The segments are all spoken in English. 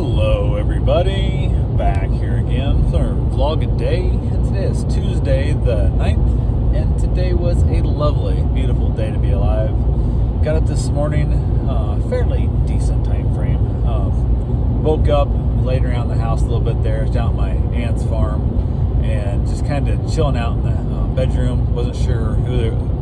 Hello everybody, back here again for our vlog a day, and today is Tuesday the 9th, and today was a lovely, beautiful day to be alive. Got up this morning, fairly decent time frame. Woke up, laid around the house a little bit there, down at my aunt's farm, and just kind of chilling out in the bedroom. Wasn't sure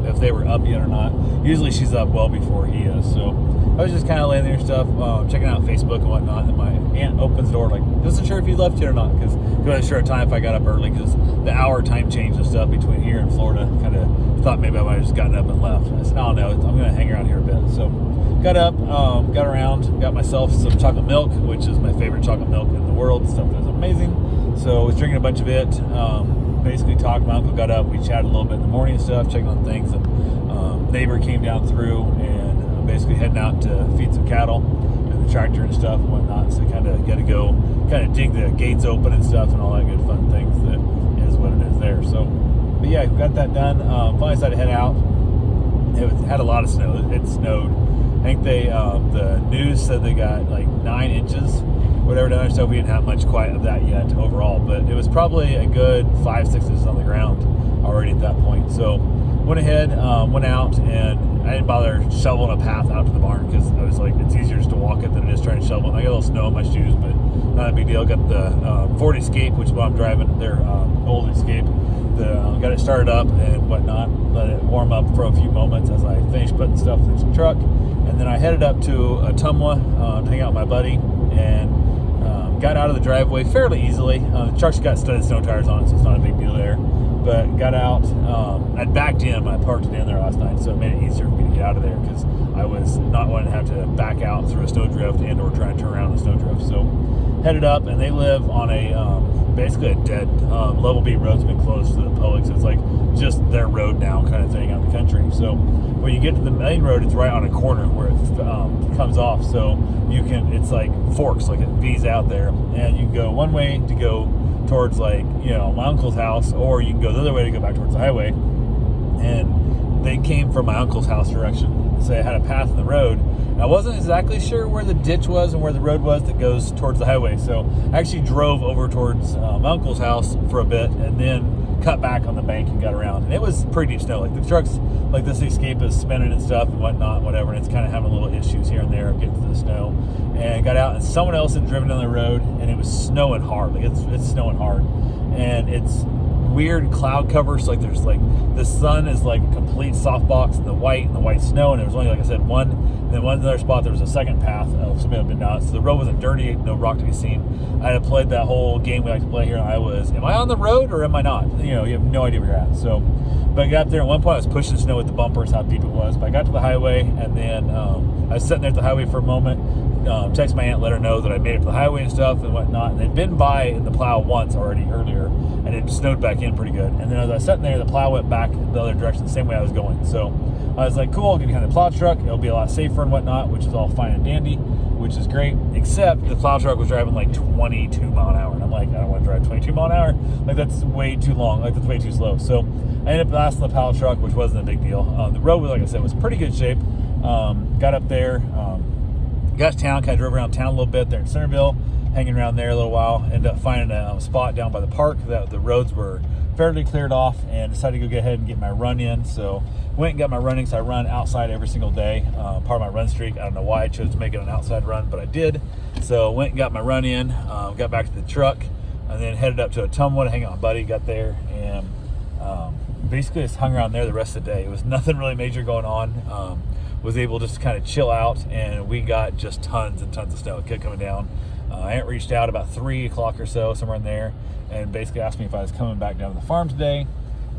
if they were up yet or not. Usually she's up well before he is, so I was just kind of laying there and stuff, checking out Facebook and whatnot, and my aunt opens the door like, wasn't sure if you left yet or not, because I wasn't sure at time if I got up early, because the hour time change and stuff between here and Florida, kind of thought maybe I might have just gotten up and left. And I said, oh no, I'm going to hang around here a bit. So got up, got around, got myself some chocolate milk, which is my favorite chocolate milk in the world. Stuff is amazing. So I was drinking a bunch of it, basically talked. My uncle got up, we chatted a little bit in the morning and stuff, checking on things, and neighbor came down through and basically heading out to feed some cattle and the tractor and stuff and whatnot. So kind of got to go kind of dig the gates open and stuff and all that good fun things that is what it is there. So, but yeah, got that done. Finally decided to head out. Had a lot of snow. It snowed. I think the news said they got like 9 inches, whatever down there. So we didn't have much quite of that yet overall, but it was probably a good 5-6 inches on the ground already at that point. So went ahead, went out, and I didn't bother shoveling a path out to the barn because I was like, it's easier just to walk it than it is trying to shovel it. I got a little snow in my shoes, but not a big deal. Got the Ford Escape, which is what I'm driving, their old Escape. Got it started up and whatnot, let it warm up for a few moments as I finished putting stuff in the truck. And then I headed up to Ottumwa to hang out with my buddy, and got out of the driveway fairly easily. The truck's got studded snow tires on it, so it's not a big deal there. But got out, I'd backed in, I parked it in there last night, so it made it easier for me to get out of there because I was not wanting to have to back out through a snowdrift and or try and turn around the snowdrift. So headed up, and they live on a basically a dead level B road's been closed to the public, so it's like just their road now kind of thing out in the country. So when you get to the main road, it's right on a corner where it comes off, so you can, it's like forks, like it V's out there, and you can go one way to go towards, like, you know, my uncle's house, or you can go the other way to go back towards the highway. And they came from my uncle's house direction, so they had a path in the road. I wasn't exactly sure where the ditch was and where the road was that goes towards the highway, so I actually drove over towards my uncle's house for a bit and then cut back on the bank and got around. And it was pretty deep snow. Like the trucks, like this Escape is spinning and stuff and whatnot and whatever, and it's kind of having little issues here and there of getting to the snow. And got out, and someone else had driven down the road, and it was snowing hard. Like it's snowing hard, and it's weird cloud cover. So like there's like the sun is like a complete softbox in the white snow, and there was only, like I said, one. And then one other spot there was a second path of somebody had been down, so the road wasn't dirty, no rock to be seen. I had played that whole game we like to play here in Iowa. Am I on the road or am I not? You know, you have no idea where you're at. So, but I got up there. At one point, I was pushing snow with the bumpers, how deep it was. But I got to the highway, and then I was sitting there at the highway for a moment. Text my aunt, let her know that I made it to the highway and stuff and whatnot. And they'd been by in the plow once already earlier, and it snowed back in pretty good. And then as I was sitting there, the plow went back the other direction, the same way I was going. So I was like, cool, I'll get behind the plow truck. It'll be a lot safer and whatnot, which is all fine and dandy, which is great. Except the plow truck was driving like 22 mile an hour, and I'm like, I don't want to drive 22 mile an hour. Like that's way too long. Like that's way too slow. So I ended up passing the plow truck, which wasn't a big deal. The road, like I said, was pretty good shape. Got up there. Got to town, kind of drove around town a little bit there in Centerville, hanging around there a little while. Ended up finding a spot down by the park that the roads were fairly cleared off, and decided to go get ahead and get my run in. So went and got my running. So I run outside every single day, part of my run streak. I don't know why I chose to make it an outside run, but I did. So went and got my run in, got back to the truck, and then headed up to Ottumwa to hang out with my buddy. Got there and basically just hung around there the rest of the day. It was nothing really major going on. Was able to just kind of chill out, and we got just tons and tons of snow. It kept coming down. Aunt reached out about 3 o'clock or so, somewhere in there, and basically asked me if I was coming back down to the farm today,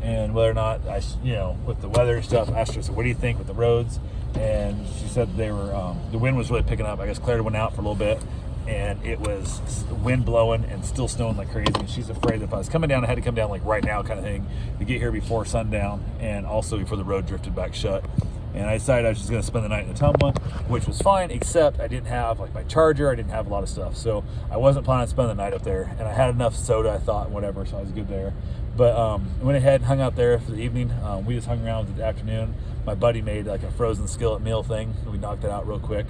and whether or not with the weather and stuff. I asked her, so what do you think with the roads? And she said they were, the wind was really picking up. I guess Claire went out for a little bit, and it was wind blowing and still snowing like crazy. And she's afraid that if I was coming down, I had to come down like right now kind of thing to get here before sundown, and also before the road drifted back shut. And I decided I was just going to spend the night in Ottumwa, which was fine, except I didn't have like my charger. I didn't have a lot of stuff, so I wasn't planning on spending the night up there. And I had enough soda, I thought, whatever, so I was good there. But I went ahead and hung out there for the evening. We just hung around the afternoon. My buddy made like a frozen skillet meal thing. We knocked it out real quick.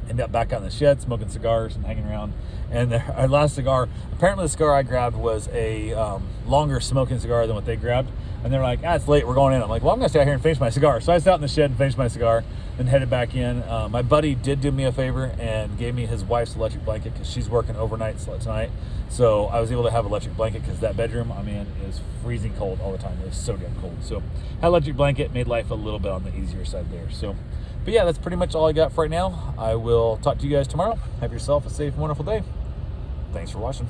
ended up back out in the shed smoking cigars and hanging around. And our last cigar, apparently the cigar I grabbed was a longer smoking cigar than what they grabbed. And they're like, it's late, we're going in. I'm like, well, I'm gonna stay out here and finish my cigar. So I sat out in the shed and finished my cigar, then headed back in. My buddy did do me a favor and gave me his wife's electric blanket because she's working overnight tonight. So I was able to have an electric blanket because that bedroom I'm in is freezing cold all the time. It was so damn cold. So had electric blanket, made life a little bit on the easier side there. So, but yeah, that's pretty much all I got for right now. I will talk to you guys tomorrow. Have yourself a safe and wonderful day. Thanks for watching.